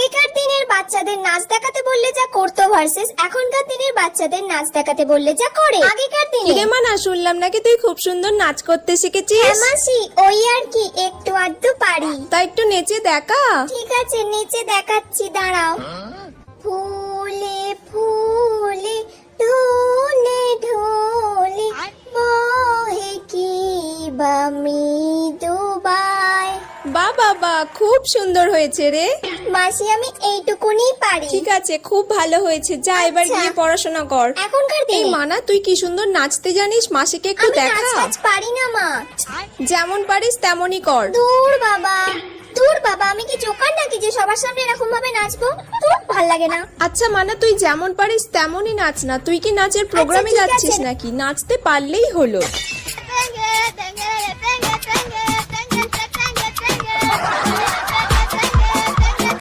আগেকার দিনের বাচ্চাদের নাচ দেখাতে বললে যা করতো ভার্সেস এখনকার দিনের বাচ্চাদের নাচ দেখাতে বললে যা করে। আগেকার দিনে কিরে মানা, শুনলাম নাকি তুই খুব সুন্দর নাচ করতে শিখেছিস। হ্যাঁ মাসি, ওই আর কি একটু আধটু পারি। তা একটু নেচে দেখা। ঠিক আছে, নিচে দেখাচ্ছি, দাঁড়াও। ফুলে ফুলে ঢোলে ঢোলে বহে কি বা মৃদুবায়। বা বাবা, খুব সুন্দর হয়েছে রে। মাসি আমি এইটুকুনি পারি। ঠিক আছে, খুব ভালো হয়েছে, যা এবার আচ্ছা। গিয়ে পড়াশোনা কর। এখনকার এই দিনে মানা, তুই কি সুন্দর নাচতে জানিস, মাসিকে একটু আমি দেখা। নাচ টাচ পারি না মা। যেমন পারিস তেমনই কর। দূর বাবা, দূর বাবা, আমি কি জোকার নাকি যে সবার সামনে এরকম ভাবে নাচবো? দূর, ভাল লাগে না। আচ্ছা মানা, তুই যেমন পারিস তেমনই নাচ না। তুই কি নাচের প্রোগ্রামে ঠিক আছে। যাচ্ছিস নাকি? নাচতে পারলেই হলো।